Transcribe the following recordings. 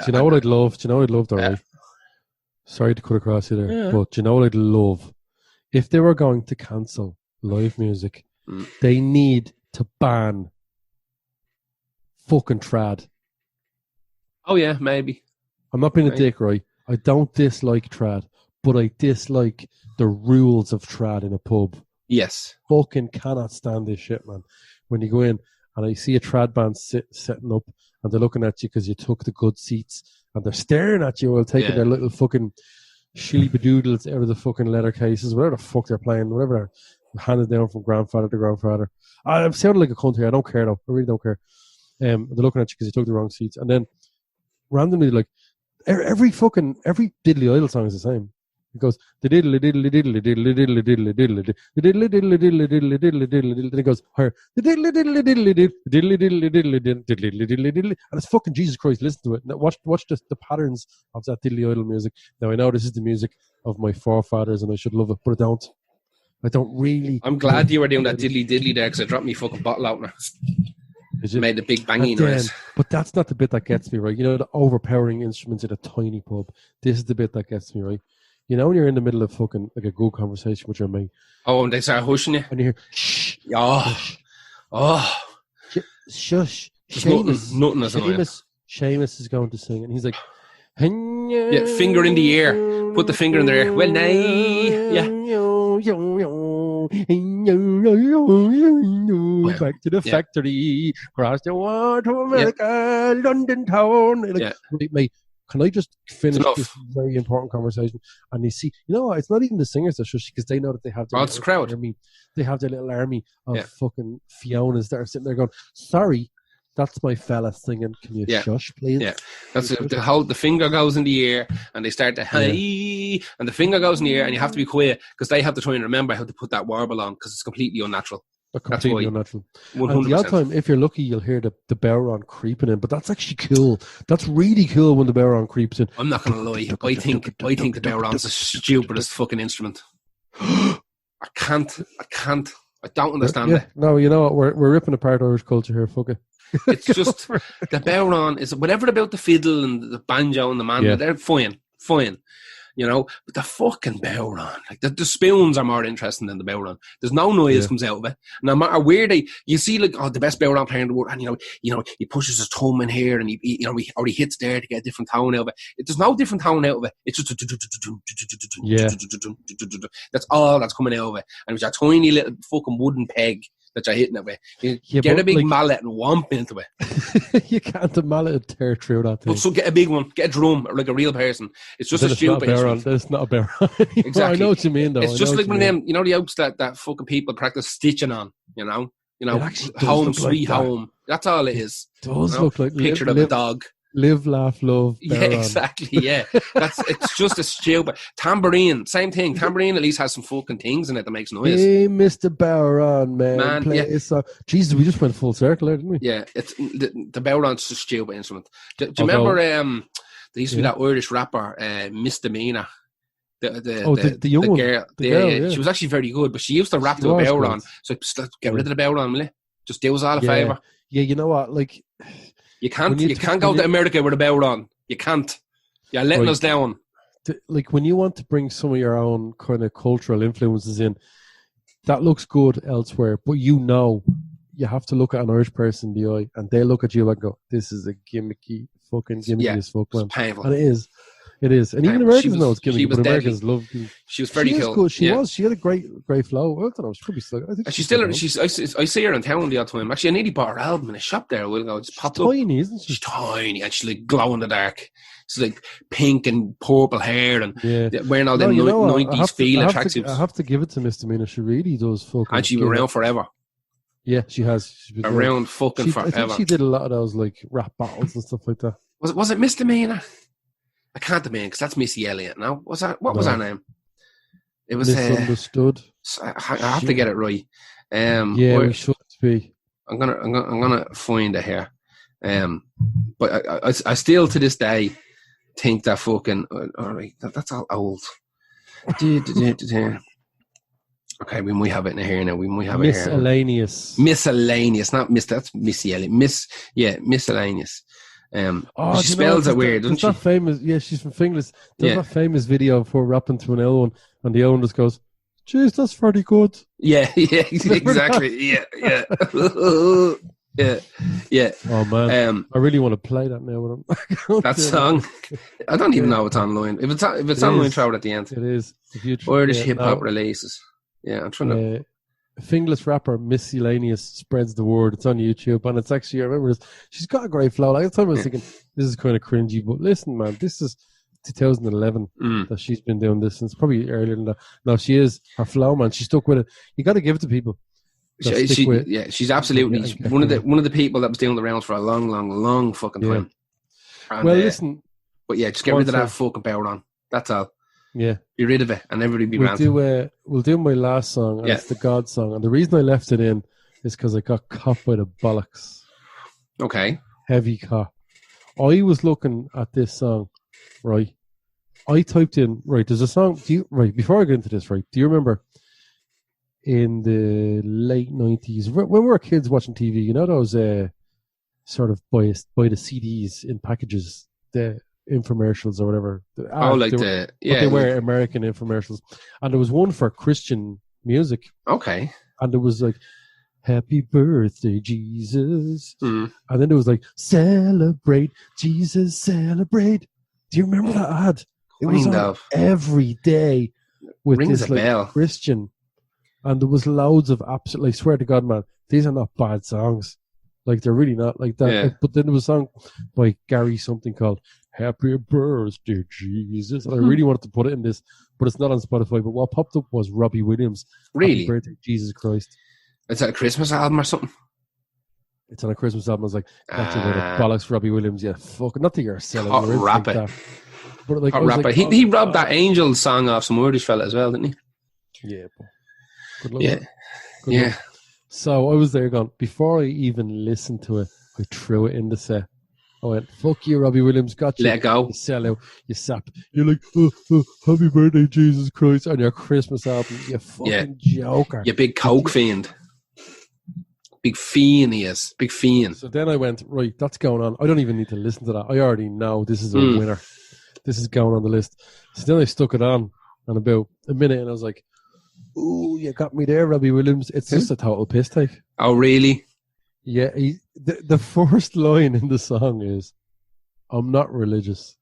Do you know what I'd love? Do you know what I'd love, though, right? Sorry to cut across you there, but do you know what I'd love? If they were going to cancel live music, they need to ban fucking trad. Oh, yeah, maybe. I'm not being a dick, right? I don't dislike trad, but I dislike the rules of trad in a pub. Yes. Fucking cannot stand this shit, man. When you go in and I see a trad band setting up and they're looking at you because you took the good seats and they're staring at you while taking their little fucking shilly bedoodles out of the fucking leather cases, whatever the fuck they're playing, whatever they're handed down from grandfather to grandfather. I'm sounding like a cunt here. I don't care, though. I really don't care. They're looking at you because you took the wrong seats. And then randomly, like, every Diddley Idol song is the same. It goes the diddly diddly diddly diddly diddly diddly diddly the diddly diddly diddly diddly diddly diddly. Then it goes higher. The diddly diddly diddly diddly diddly diddly diddly diddly diddly. And it's fucking Jesus Christ. Listen to it. Now watch the patterns of that Diddley Idol music. Now I know this is the music of my forefathers and I should love it, but I don't really. I'm glad you were doing that diddly diddly there because I dropped me fucking bottle opener. Made a big banging noise. But that's not the bit that gets me, right? You know, the overpowering instruments in a tiny pub. This is the bit that gets me, right? You know when you're in the middle of fucking like a good conversation with your mate. Oh, and they start hushing you. And you hear, shh. Oh. Shush. Nothing as annoying. Seamus is going to sing, and he's like, yeah, finger in the air. Put the finger in the air. Well, nay. Yeah. Back to the factory, across the water to America, London town. Like, mate, can I just finish this very important conversation? And you see, you know what? It's not even the singers that shush because they know that they have their it's crowd. Army. They have their little army of fucking Fionas that are sitting there going, sorry, that's my fella singing. Can you shush, please? Yeah, that's the finger goes in the air and they start to hey, and the finger goes in the air and you have to be quiet because they have to try and remember how to put that warble on because it's completely unnatural. Completely unnatural. 100%. And the odd time, if you're lucky, you'll hear the Bowron creeping in, but that's actually cool. That's really cool when the Bowron creeps in. I'm not going to lie. I think the Bowron's the stupidest fucking instrument. I can't. I don't understand it. No, you know what? We're ripping apart Irish culture here. Fuck it. It's just the Bowron is whatever about the fiddle and the banjo and the mandolin. They're fine. You know, but the fucking Bowron, like the spoons are more interesting than the Bowron. There's no noise comes out of it. No matter where you see like the best Bowron player in the world, and you know he pushes his thumb in here and he hits there to get a different tone out of it. There's no different tone out of it. It's just that's all that's coming out of it. And it's a tiny little fucking wooden peg that you're hitting it with. You get a big mallet and whomp into it. You can't a mallet tear through that thing. But so get a big one, get a drum, or like a real person. It's just a stupid instrument. That's not a Bowron. Exactly. I know what you mean, though. It's just like one of them, you know, the oaks that fucking people practice stitching on, you know, home sweet like home. That's all it is. It does look like picture of a dog. Live, laugh, love. Yeah, exactly. Yeah, it's just a stupid tambourine. Same thing. Tambourine at least has some fucking things in it that makes noise. Hey, Mr. Bowron, man. Play Jesus, we just went full circle there, didn't we? Yeah, it's the Bowron's just a stupid instrument. Do you remember? There used to be that Irish rapper, Misdemeanor. The young one. Girl. The girl, she was actually very good, but she used to rap to a Bowron. So get rid of the Bowron, will you? Just do us all a favour. Yeah, you know what? Like. You can't go to America with a Bowron. You can't. You're letting us down. Like when you want to bring some of your own kind of cultural influences in, that looks good elsewhere. But you have to look at an Irish person in the eye, and they look at you and go, "This is a gimmicky as fuck, man." It's painful. And it is. It is, and even Americans know it's gimmicky, but Americans love. She was very cool. She was. She had a great flow. I don't know. She could be still. I think she's still. I see her in town the odd time. Actually, I nearly bought her album in a shop there. We'll go. It's popped up. Tiny, isn't she? She's tiny, and she's like glow in the dark. She's like pink and purple hair, and wearing all them 90s feel tracksuits. I have to give it to Misdemeanor. She really does fucking. And she was around forever. Yeah, she has. She's been around fucking forever. I think she did a lot of those like rap battles and stuff like that. Was it Misdemeanor? I can't imagine because that's Missy Elliott. Now, was her name? It was Misunderstood. I have to get it right. We should be. I'm gonna find it here. But I still to this day think that fucking. All right, that's all old. Okay, we might have it in here now. We might have it here. Miscellaneous, not Miss. That's Missy Elliott. Miscellaneous. She spells it weird, doesn't she? That famous, she's from Finglas. There's that famous video for rapping to an L one, and the L one just goes, "Jeez, that's pretty good." Yeah, exactly. Yeah. Yeah. Oh man, I really want to play that now. When that song, I don't even know it's online. If it's online, throw it at the end. It is. Irish hip hop releases. Yeah, I'm trying to. Finglas rapper Miscellaneous spreads the word. It's on YouTube, and it's actually, I remember this. She's got a great flow. Like, at the time I was thinking, this is kind of cringy, but listen, man, this is 2011 that she's been doing this, and it's probably earlier than that. No, she is. Her flow, man, she stuck with it. You got to give it to people. She's absolutely one of the people that was doing the rounds for a long fucking time. And, listen, but just get rid of that fucking power on. That's all. Yeah, be rid of it, and everybody be ranting. We'll do my last song, and it's the God song. And the reason I left it in is because I got caught by the bollocks. Okay, heavy caught. I was looking at this song, right? I typed in there's a song. Before I get into this, right? Do you remember in the late 90s when we were kids watching TV? You know those sort of buy the CDs in packages, the infomercials or whatever. They were American infomercials, and there was one for Christian music. Okay, and there was like, "Happy birthday, Jesus," and then there was like, "Celebrate, Jesus, celebrate." Do you remember that ad? It was on every day with Rings this a bell. Christian, and there was loads of absolutely. I swear to God, man, these are not bad songs. Like, they're really not like that. Yeah. But then there was a song by Gary something called "Happy Birthday, Jesus." And I really wanted to put it in this, but it's not on Spotify. But what popped up was Robbie Williams. Really? Happy Birthday, Jesus Christ. Is that a Christmas album or something? It's on a Christmas album. I was like, that's a bit of bollocks, Robbie Williams. Yeah, fuck. Not that you're selling. Hot rapper. Like, but like, rapper. He robbed that Angel song off some Irish fella as well, didn't he? Yeah. Good luck. Good luck. So I was there going, before I even listened to it, I threw it in the set. I went, "Fuck you, Robbie Williams, got you. Let go. You sell out, you sap." You're like, "Happy birthday, Jesus Christ," on your Christmas album. You fucking joker. You big coke fiend. Big fiend he is. Big fiend. So then I went, right, that's going on. I don't even need to listen to that. I already know this is a winner. This is going on the list. So then I stuck it on, and about a minute, and I was like, "Ooh, you got me there, Robbie Williams." It's just a total piss take. Oh, really? Yeah, the first line in the song is, "I'm not religious."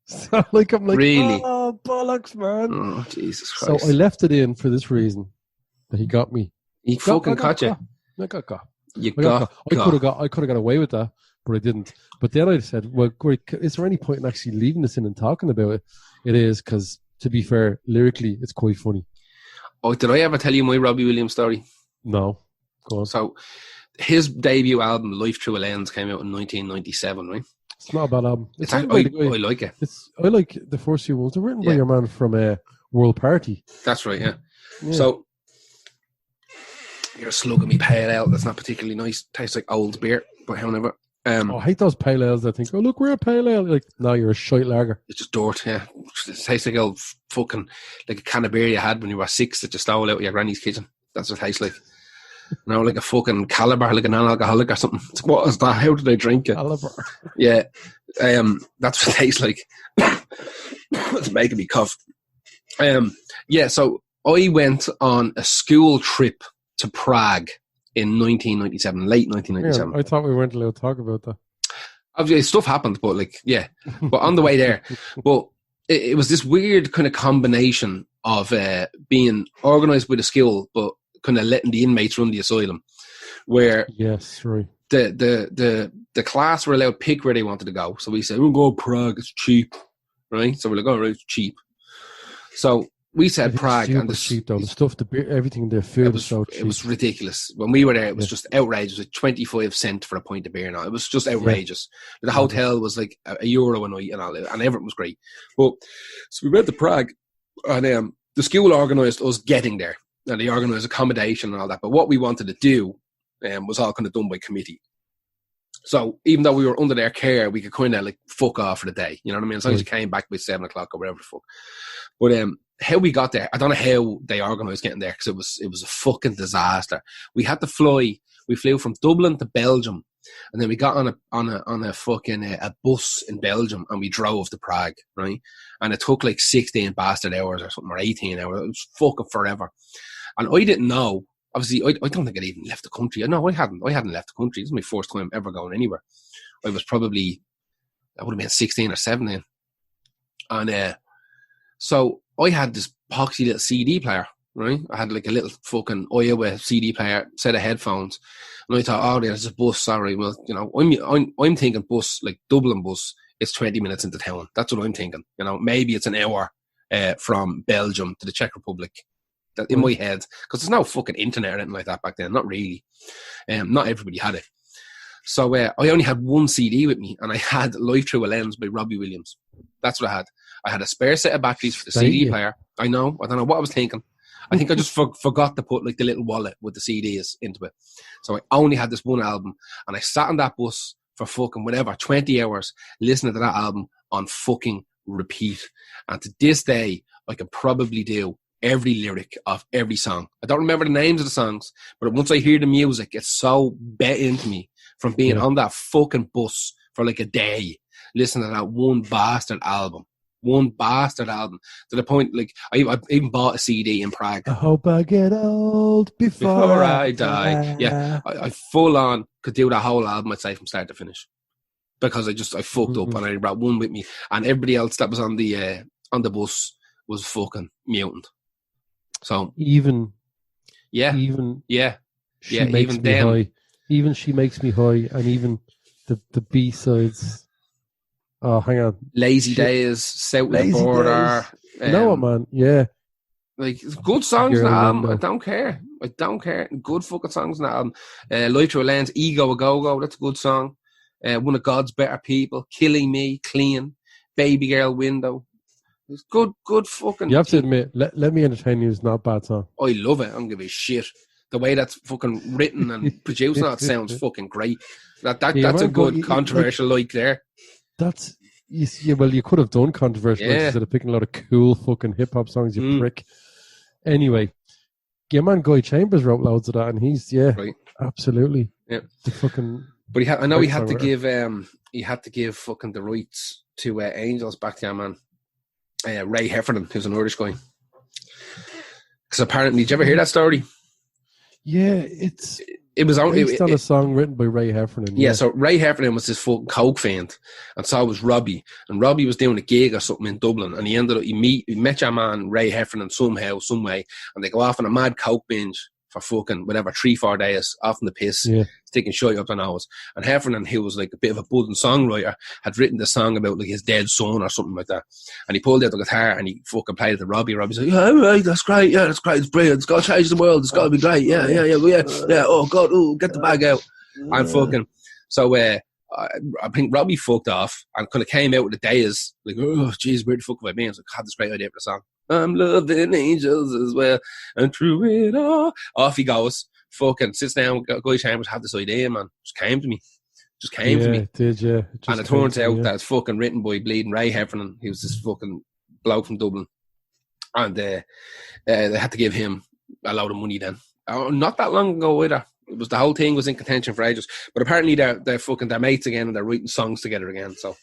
So I'm like, really? Oh, bollocks, man. Oh, Jesus Christ. So I left it in for this reason, that he got me. He fucking caught you. I got caught. I could have got away with that, but I didn't. But then I said, well, great, is there any point in actually leaving this in and talking about it? It is, because to be fair, lyrically, it's quite funny. Oh, did I ever tell you my Robbie Williams story? No. Go on. So, his debut album, Life Through a Lens, came out in 1997, right? It's not a bad album. I like it. I like the first few ones. They're written by your man from World Party. That's right, yeah. So, you're slugging me pale ale. That's not particularly nice. Tastes like old beer, but however. I hate those pale ales that think, "Oh, look, we're a pale ale." Like, no, you're a shite lager. It's just dirt, yeah. It tastes like old fucking, like a can of beer you had when you were 6 that you stole out of your granny's kitchen. That's what it tastes like. Like a fucking Caliber, like a non-alcoholic or something. It's, what is that? How did I drink it? Caliber. Yeah. That's what it tastes like. It's making me cough. So I went on a school trip to Prague in 1997, late 1997. Yeah, I thought we weren't allowed to talk about that. Obviously, stuff happened, but but on the way there. But it was this weird kind of combination of being organised by the school, but kind of letting the inmates run the asylum, where the class were allowed to pick where they wanted to go. So we said, "We'll go to Prague, it's cheap," right? So we're like, "Oh, right, it's cheap." So we said Prague, and the cheap though. The stuff, the beer, everything, their food was so cheap. It was ridiculous. When we were there, it was just outrageous. It was like 25 cents for a pint of beer now. It was just outrageous. The hotel was like €1 a night and all, and everything was great. But so we went to Prague, and the school organised us getting there, and they organised accommodation and all that. But what we wanted to do was all kind of done by committee. So even though we were under their care, we could kind of like fuck off for the day. You know what I mean? As long as you came back by 7 o'clock or whatever the fuck. But how we got there, I don't know how they organised getting there, because it was a fucking disaster. We had to fly. We flew from Dublin to Belgium, And then we got on a fucking a bus in Belgium, and we drove to Prague, right? And it took like 16 bastard hours or something, or 18 hours. It was fucking forever. And I didn't know. Obviously, I don't think I'd even left the country. No, I hadn't left the country. This is my first time ever going anywhere. I would have been 16 or 17. And so I had this poxy little CD player, right? I had like a little fucking Iowa CD player, set of headphones. And I thought, oh, there's a bus, sorry. Well, you know, I'm thinking bus, like Dublin bus, it's 20 minutes into town. That's what I'm thinking. You know, maybe it's an hour from Belgium to the Czech Republic. That in my head, because there's no fucking internet or anything like that back then. Not really. Not everybody had it. So I only had one CD with me, and I had Life Through a Lens by Robbie Williams. That's what I had. I had a spare set of batteries for the CD player. I don't know what I was thinking. I think I just forgot to put like the little wallet with the CDs into it. So I only had this one album, and I sat on that bus for fucking whatever, 20 hours listening to that album on fucking repeat. And to this day, I can probably do every lyric of every song. I don't remember the names of the songs, but once I hear the music, it's so bet into me from being on that fucking bus for like a day, listening to that one bastard album. To the point, like, I even bought a CD in Prague. I hope I get old before I die. Yeah, I full on could do that whole album, I'd say, from start to finish. Because I fucked up, and I brought one with me, and everybody else that was on the bus was fucking mutant. So even them. High. Even She Makes Me High, and even the B-sides. Oh, hang on. Lazy Days, South of the Border. No, man, yeah. Like, good songs in the album. I don't care. Good fucking songs in the album. Life Through a Lens, Ego a Go-Go, that's a good song. One of God's Better People, Killing Me, Clean, Baby Girl Window. It's good fucking... You have to admit, Let Me Entertain You is not a bad song. I love it. I don't give a shit. The way that's fucking written and produced, that sounds fucking great. That's a good controversial like there. That's... well, you could have done controversial instead of picking a lot of cool fucking hip-hop songs, you prick. Anyway, your man Guy Chambers wrote loads of that, and he's, absolutely. Yeah. The fucking... But he had to give fucking the rights to Angels back to man. Ray Heffernan, who's an Irish guy. Because apparently, did you ever hear that story? Yeah, it was based on a song written by Ray Heffernan. Yeah, so Ray Heffernan was this fucking coke fiend, and so was Robbie. And Robbie was doing a gig or something in Dublin, and he met your man Ray Heffernan somehow, some way, and they go off on a mad coke binge for fucking whatever 3-4 days, off in the piss, sticking shit up their nose. And Heffernan, who was like a bit of a budding songwriter, had written the song about like his dead son or something like that. And he pulled out the guitar and he fucking played it to Robbie. Robbie's like, yeah, right, that's great, it's brilliant, it's got to change the world, it's got to be great, yeah, oh God, get the bag out. And fucking, so I think Robbie fucked off and kind of came out with the days like, oh jeez, where the fuck have I been? I was like, I had this great idea for the song. I'm loving angels as well, and through it all, off he goes. Fucking sits down. Guy Chambers had this idea, man. Just came to me. Did you? And it turns out that it's fucking written by bleeding Ray Heffernan. He was this fucking bloke from Dublin, and they had to give him a load of money. Then not that long ago either. It was the whole thing was in contention for ages. But apparently they're mates again, and they're writing songs together again. So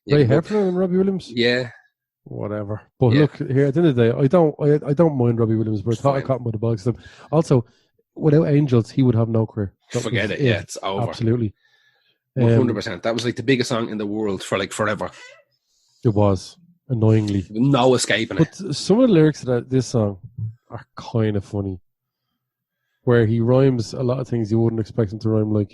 Ray Heffernan and Robbie Williams. Yeah. Whatever, but look here. At the end of the day, I don't mind Robbie Williams, but I thought I caught him by the box. Also, without Angels, he would have no career. Forget it. Yeah, it's over. Absolutely, 100%. That was like the biggest song in the world for like forever. It was annoyingly no escaping it. But some of the lyrics of this song are kind of funny, where he rhymes a lot of things you wouldn't expect him to rhyme, like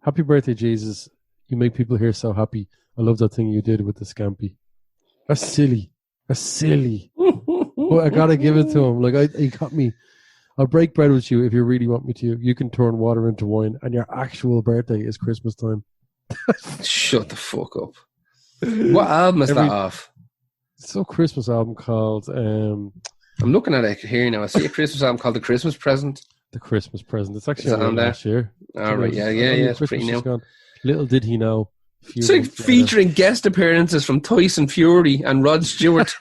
"Happy birthday, Jesus. You make people here so happy. I love that thing you did with the scampi." That's silly. But I gotta give it to him. Like he got me. I'll break bread with you if you really want me to. You can turn water into wine, and your actual birthday is Christmas time. Shut the fuck up. What album is that off? It's a Christmas album called. I'm looking at it here now. I see a Christmas album called The Christmas Present. The Christmas Present. It's actually on last year. All right. Yeah. It's pretty new. Little did he know, It's like featuring guest appearances from Tyson Fury and Rod Stewart.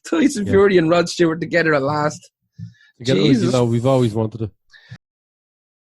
Tyson Fury and Rod Stewart together at last. Jesus. We've always wanted it.